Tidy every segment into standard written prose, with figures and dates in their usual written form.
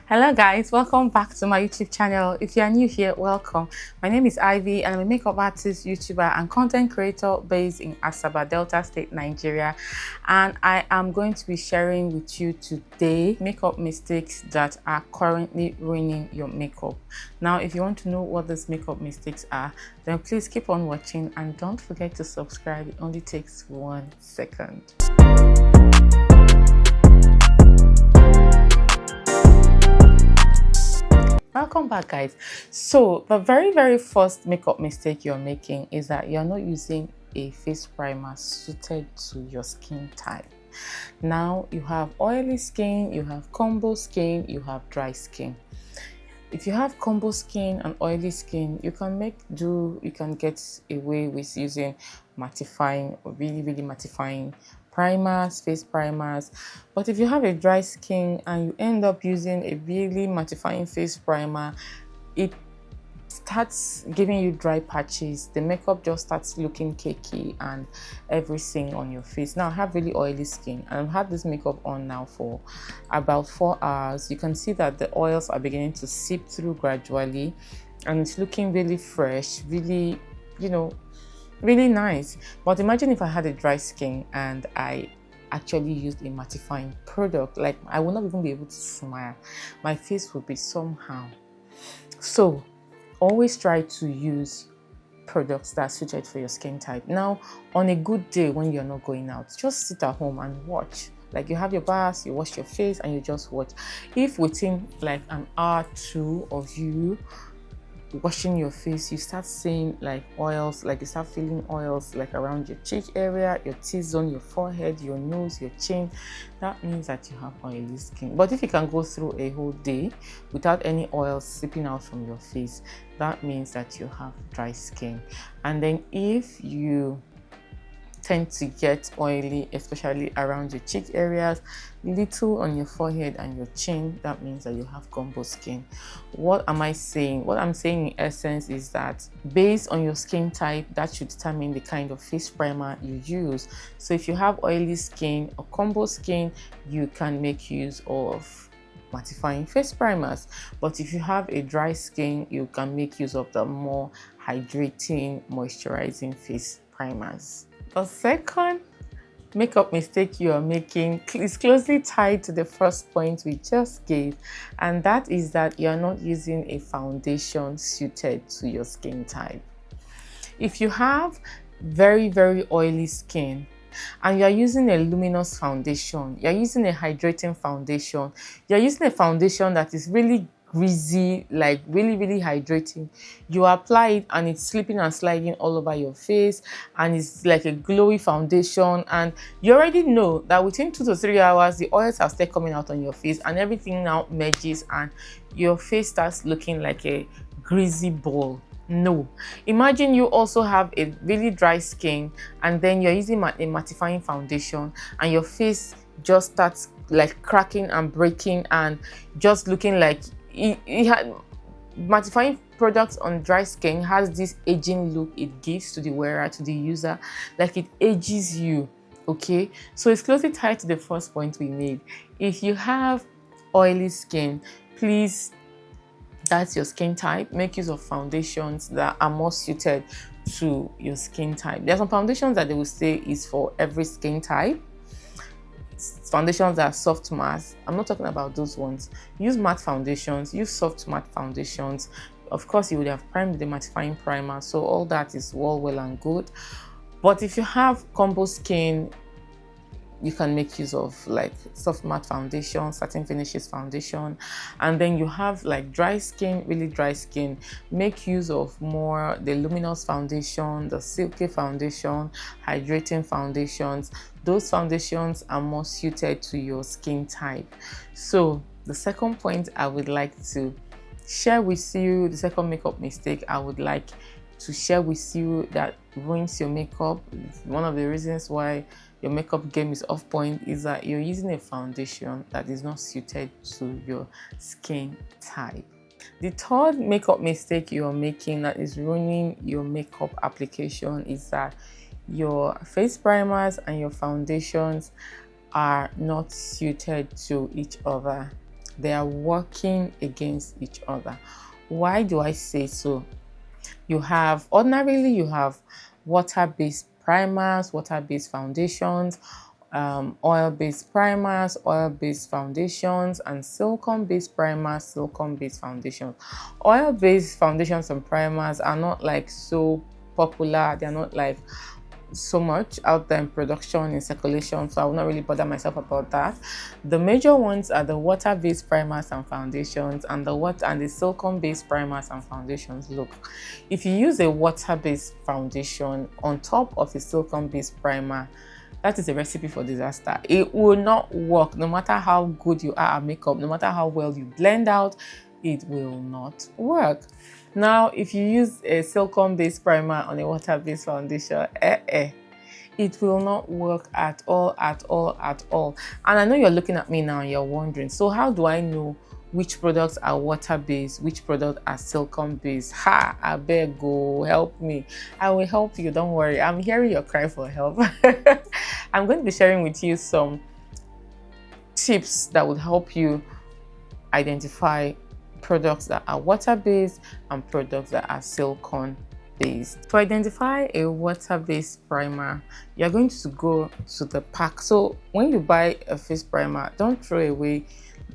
Hello guys, welcome back to my YouTube channel. If you are new here, welcome. My name is Ivy and I'm a makeup artist, YouTuber and content creator based in Asaba, Delta State, Nigeria. And I am going to be sharing with you today makeup mistakes that are currently ruining your makeup. Now, if you want to know what these makeup mistakes are, then please keep on watching and don't forget to subscribe. It only takes 1 second. Welcome back guys. So the very first makeup mistake you're making is that you're not using a face primer suited to your skin type. Now you have oily skin, you have combo skin, you have dry skin. If you have combo skin and oily skin, you can get away with using mattifying or really mattifying primers, face primers. But if you have a dry skin and you end up using a really mattifying face primer, it starts giving you dry patches. The makeup just starts looking cakey and everything on your face. Now I have really oily skin and I've had this makeup on now for about 4 hours. You can see that the oils are beginning to seep through gradually and it's looking really fresh, really, really nice. But imagine if I had a dry skin and I actually used a mattifying product, like I would not even be able to smile. My face would be somehow. So always try to use products that are suited for your skin type. Now, on a good day when you're not going out, just sit at home and watch. Like you have your bath, you wash your face and you just watch. If within like an hour or two of you washing your face, you start seeing like oils, like you start feeling oils like around your cheek area, your T-zone, your forehead, your nose, your chin, that means that you have oily skin. But if you can go through a whole day without any oils seeping out from your face, that means that you have dry skin. And then if you tend to get oily, especially around your cheek areas, little on your forehead and your chin, that means that you have combo skin. What am I saying? What I'm saying in essence is that based on your skin type, that should determine the kind of face primer you use. So if you have oily skin or combo skin, you can make use of mattifying face primers. But if you have a dry skin, you can make use of the more hydrating, moisturizing face primers. The second makeup mistake you are making is closely tied to the first point we just gave, and that is that you are not using a foundation suited to your skin type. If you have very oily skin and you are using a luminous foundation, you are using a hydrating foundation, you are using a foundation that is really greasy, like really hydrating, you apply it and it's slipping and sliding all over your face and it's like a glowy foundation, and you already know that within 2 to 3 hours the oils have started coming out on your face and everything now merges and your face starts looking like a greasy ball. No. Imagine you also have a really dry skin and then you're using a mattifying foundation and your face just starts like cracking and breaking and just looking like mattifying products on dry skin has this aging look it gives to the wearer, to the user, like it ages you. Okay, so it's closely tied to the first point we made. If you have oily skin, please, that's your skin type, make use of foundations that are more suited to your skin type. There are some foundations that they will say is for every skin type. Foundations that are soft matte, I'm not talking about those ones. Use matte foundations, use soft matte foundations. Of course, you would have primed the mattifying primer, so all that is well and good. But if you have combo skin, you can make use of like soft matte foundation, satin finishes foundation. And then you have like dry skin, really dry skin, make use of more the luminous foundation, the silky foundation, hydrating foundations. Those foundations are more suited to your skin type. So the second point I would like to share with you, the second makeup mistake I would like to share with you that ruins your makeup, one of the reasons why your makeup game is off point, is that you're using a foundation that is not suited to your skin type. The third makeup mistake you're making that is ruining your makeup application is that your face primers and your foundations are not suited to each other. They are working against each other. Why do I say so? Ordinarily you have water-based primers, water-based foundations, oil-based primers, oil-based foundations, and silicone-based primers, silicone-based foundations. Oil-based foundations and primers are not like so popular. They're not like so much out there in production, in circulation, so I will not really bother myself about that. The major ones are the water-based primers and foundations, and the silicone-based primers and foundations. Look, if you use a water-based foundation on top of a silicone-based primer, that is a recipe for disaster. It will not work. No matter how good you are at makeup, no matter how well you blend out, it will not work. Now, if you use a silicone-based primer on a water-based foundation, it will not work at all. And I know you're looking at me now and you're wondering, so how do I know which products are water-based, which products are silicone-based? I beg, go help me. I will help you, don't worry. I'm hearing your cry for help. I'm going to be sharing with you some tips that would help you identify products that are water-based and products that are silicone-based. To identify a water-based primer, you're going to go to the pack. So when you buy a face primer, don't throw away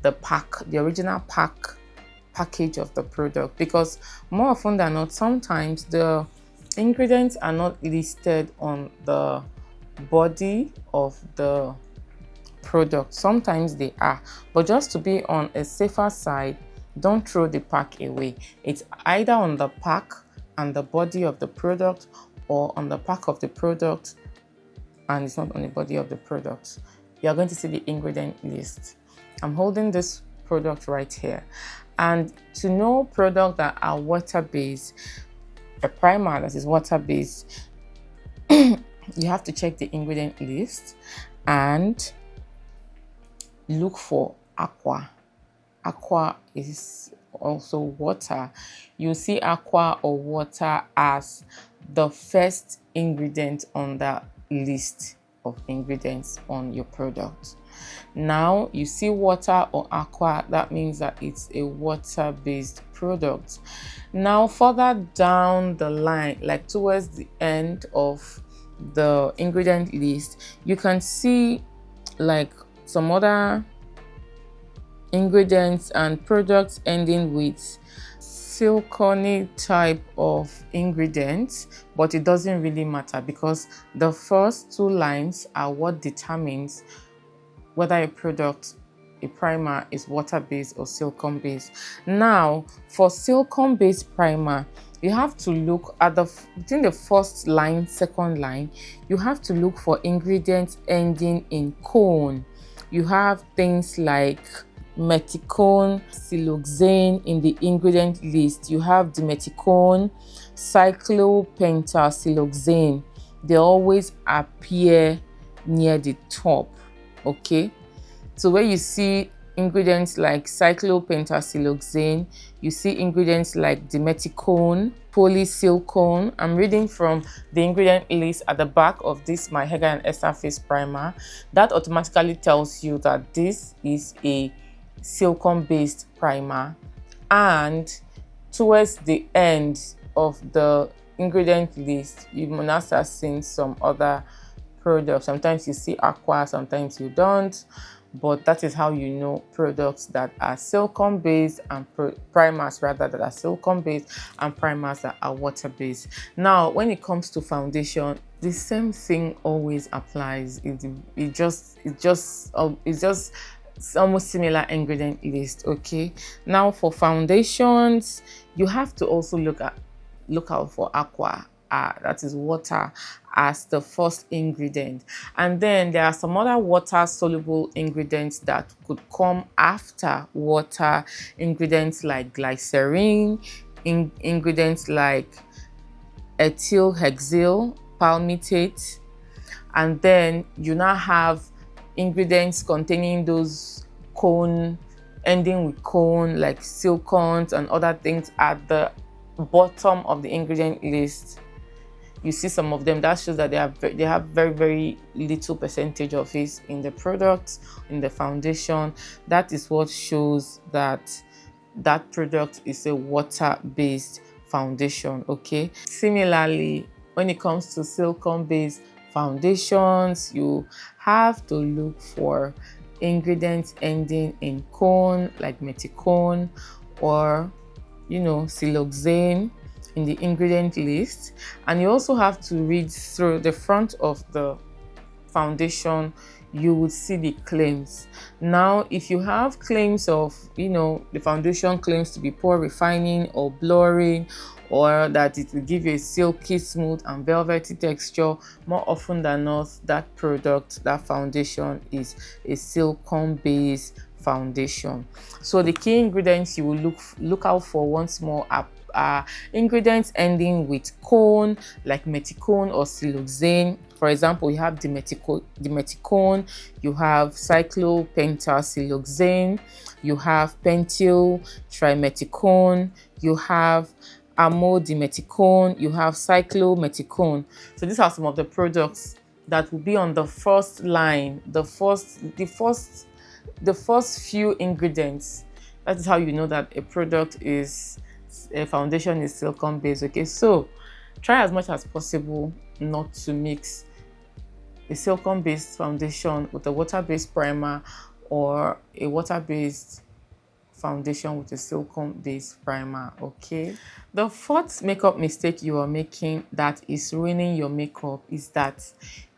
the pack, the original package of the product, because more often than not, sometimes the ingredients are not listed on the body of the product. Sometimes they are, but just to be on a safer side, don't throw the pack away. It's either on the pack and the body of the product, or on the pack of the product and it's not on the body of the product. You're going to see the ingredient list. I'm holding this product right here. And to know products that are water-based, a primer that is water-based, you have to check the ingredient list and look for aqua. Aqua is also water. You see aqua or water as the first ingredient on the list of ingredients on your product. Now you see water or aqua, that means that it's a water-based product. Now further down the line, like towards the end of the ingredient list, you can see like some other ingredients and products ending with silicone type of ingredients, but it doesn't really matter because the first two lines are what determines whether a product, a primer, is water-based or silicone-based. Now, for silicone-based primer, you have to look at between the first line, second line, you have to look for ingredients ending in cone. You have things like meticone, siloxane in the ingredient list. You have dimeticone, cyclopentasiloxane. They always appear near the top. Okay, so where you see ingredients like cyclopentasiloxane, you see ingredients like dimeticone, polysilicone. I'm reading from the ingredient list at the back of this my Hega and Esther face primer. That automatically tells you that this is a silicone-based primer. And towards the end of the ingredient list, you must start seeing some other products. Sometimes you see aqua, sometimes you don't, but that is how you know products that are silicone based and primers rather that are silicone based and primers that are water based. Now when it comes to foundation, the same thing always applies. It's just almost similar ingredient list. Okay, now for foundations, you have to also look out for aqua, that is water, as the first ingredient. And then there are some other water soluble ingredients that could come after water, ingredients like glycerin, ingredients like ethyl hexyl palmitate, and then you now have ingredients containing those cone, ending with cone, like silicones and other things at the bottom of the ingredient list. you see some of them, that shows that they have very, very little percentage of it in the product, in the foundation. That is what shows that that product is a water-based foundation. Okay, similarly, when it comes to silicone-based foundations, you have to look for ingredients ending in cone, like meticone or siloxane in the ingredient list. And you also have to read through the front of the foundation. You would see the claims. Now, if you have claims of, the foundation claims to be pore refining or blurring, or that it will give you a silky, smooth and velvety texture, more often than not, that product, that foundation is a silicone based foundation. So the key ingredients you will look out for once more are ingredients ending with cone, like meticone or siloxane. For example, you have the meticone, you have cyclopentasiloxane, you have pentyl trimeticone, you have amodimeticone, you have cyclometicone. So these are some of the products that will be on the first line, the first few ingredients. That is how you know that a foundation is silicone based. Okay, so try as much as possible not to mix a silicone based foundation with a water based primer, or a water based foundation with a silicone based primer. Okay, the fourth makeup mistake you are making that is ruining your makeup is that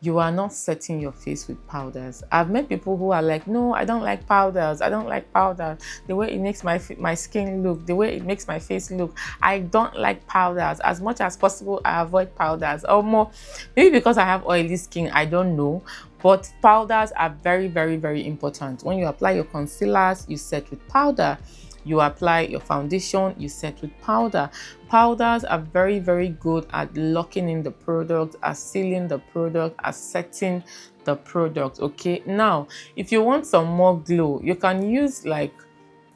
you are not setting your face with powders. I've met people who are like, no, I don't like powders. I don't like powders. The way it makes my skin look, the way it makes my face look, I don't like powders. As much as possible, I avoid powders. Or more, maybe because I have oily skin, I don't know. But powders are very, very, very important. When you apply your concealers, you set with powder. You apply your foundation, you set with powder. Powders are very, very good at locking in the product, at sealing the product, at setting the product. Okay, now if you want some more glow, you can use like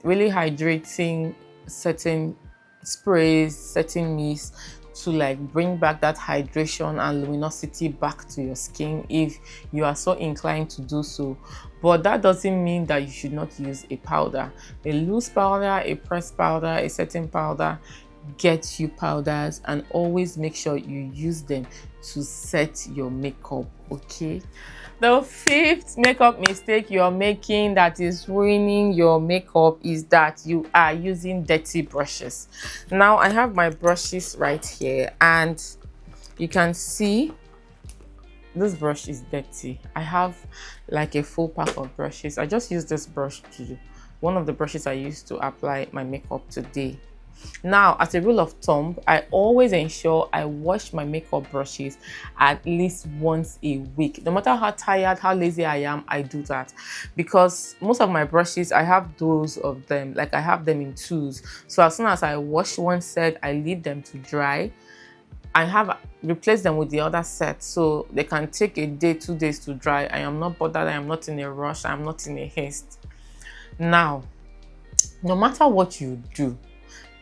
really hydrating setting sprays, setting mist to like bring back that hydration and luminosity back to your skin if you are so inclined to do so. But that doesn't mean that you should not use a powder. A loose powder, a pressed powder, a setting powder. Get you powders and always make sure you use them to set your makeup. Okay, the fifth makeup mistake you're making that is ruining your makeup is that you are using dirty brushes. Now I have my brushes right here, and you can see this brush is dirty. I have like a full pack of brushes. I just used this brush to one of the brushes I used to apply my makeup today. Now, as a rule of thumb, I always ensure I wash my makeup brushes at least once a week. No matter how tired, how lazy I am, I do that, because most of my brushes, I have those of them, like I have them in twos. So as soon as I wash one set, I leave them to dry. I have replaced them with the other set, so they can take a day, 2 days to dry. I am not bothered. I am not in a rush. I am not in a haste. Now, no matter what you do,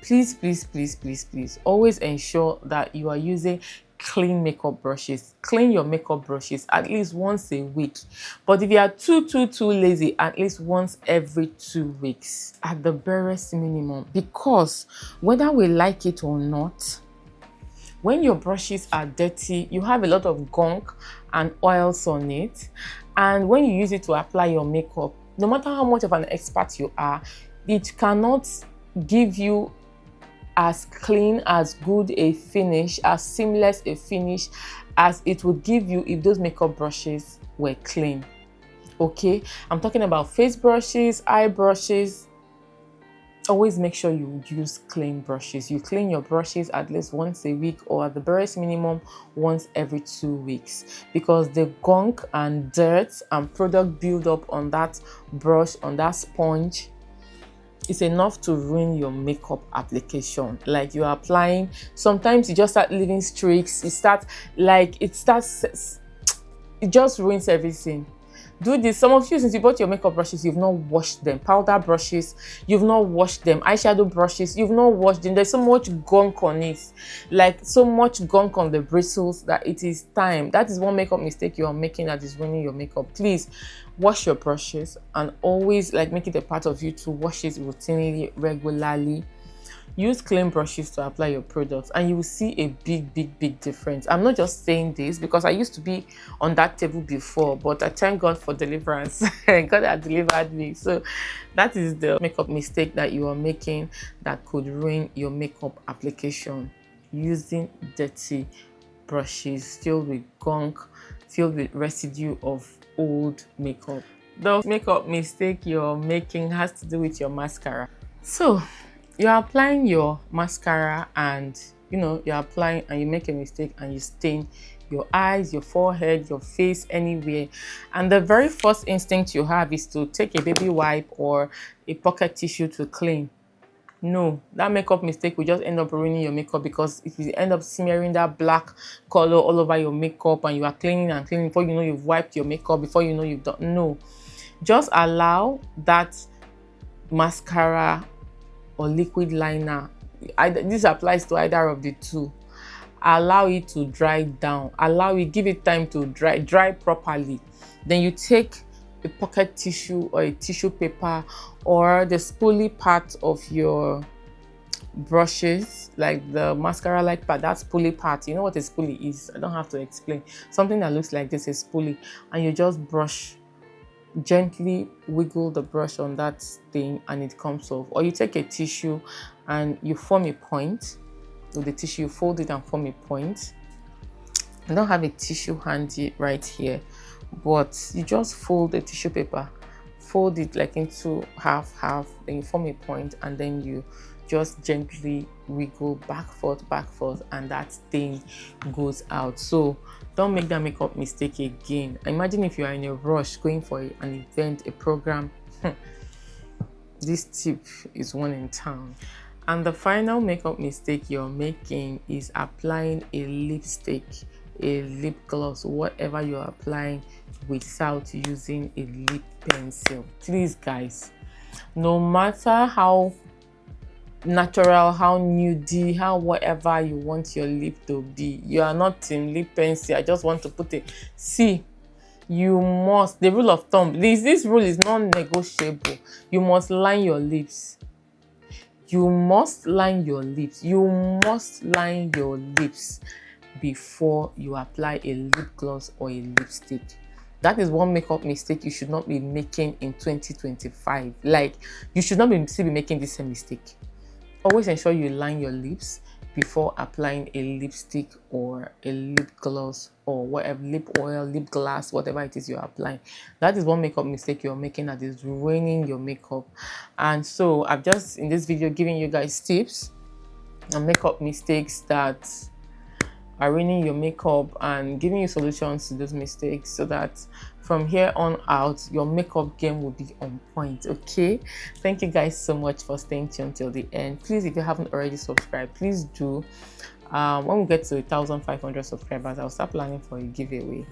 please, please, please, please, please always ensure that you are using clean makeup brushes. Clean your makeup brushes at least once a week. But if you are too lazy, at least once every 2 weeks at the barest minimum. Because whether we like it or not, when your brushes are dirty, you have a lot of gunk and oils on it. And when you use it to apply your makeup, no matter how much of an expert you are, it cannot give you as clean, as good a finish, as seamless a finish as it would give you if those makeup brushes were clean. Okay, I'm talking about face brushes, eye brushes. Always make sure you use clean brushes. You clean your brushes at least once a week, or at the barest minimum once every 2 weeks, because the gunk and dirt and product build up on that brush, on that sponge, is enough to ruin your makeup application. Like you are applying, sometimes you just start leaving streaks. It just ruins everything. Do this. Some of you, since you bought your makeup brushes, you've not washed them. Powder brushes, you've not washed them. Eyeshadow brushes, you've not washed them. There's so much gunk on it, like so much gunk on the bristles, that it is time. That is one makeup mistake you are making that is ruining your makeup. Please wash your brushes, and always like make it a part of you to wash it routinely, regularly. Use clean brushes to apply your products, and you will see a big difference. I'm not just saying this because I used to be on that table before, but I thank God for deliverance. God had delivered me. So that is the makeup mistake that you are making that could ruin your makeup application. Using dirty brushes filled with gunk, filled with residue of old makeup. The makeup mistake you're making has to do with your mascara. So you're applying your mascara, and you're applying and you make a mistake and you stain your eyes, your forehead, your face, anywhere, and the very first instinct you have is to take a baby wipe or a pocket tissue to clean. No, that makeup mistake will just end up ruining your makeup, because if you end up smearing that black color all over your makeup and you are cleaning and cleaning, before you know you've wiped your makeup, before you know you've done. No, just allow that mascara or liquid liner, this applies to either of the two, allow it to dry down, give it time to dry properly. Then you take a pocket tissue or a tissue paper or the spoolie part of your brushes, like the mascara like part, that spoolie part. You know what a spoolie is? I don't have to explain. Something that looks like this is spoolie, and you just brush, gently wiggle the brush on that thing and it comes off. Or you take a tissue and you form a point with the tissue, you fold it and form a point. I don't have a tissue handy right here, but you just fold the tissue paper, fold it like into half, then you form a point, and then you just gently wiggle back forth, and that thing goes out. So don't make that makeup mistake again. Imagine if you are in a rush going for an event, a program. This tip is one in town. And the final makeup mistake you're making is applying a lipstick, a lip gloss, whatever you're applying, without using a lip pencil. Please guys, no matter how natural, how nudie, how whatever you want your lip to be, you are not in lip pencil. I just want to put it. See, you must, the rule of thumb, this rule is non-negotiable. You must line your lips. You must line your lips. You must line your lips before you apply a lip gloss or a lipstick. That is one makeup mistake you should not be making in 2025. Like, you should not still be making this same mistake. Always ensure you line your lips before applying a lipstick or a lip gloss or whatever, lip oil, lip gloss, whatever it is you're applying. That is one makeup mistake you're making that is ruining your makeup. And so I've just in this video giving you guys tips and makeup mistakes that are ruining your makeup and giving you solutions to those mistakes, so that from here on out your makeup game will be on point. Okay, thank you guys so much for staying tuned till the end. Please, if you haven't already subscribed, please do. When we get to 1,500 subscribers, I'll start planning for a giveaway.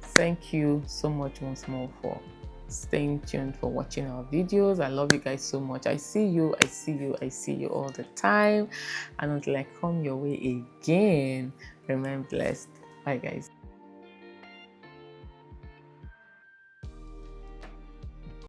Thank you so much once more for staying tuned, for watching our videos. I love you guys so much. I see you all the time, and until I come your way again, remain blessed. Bye guys.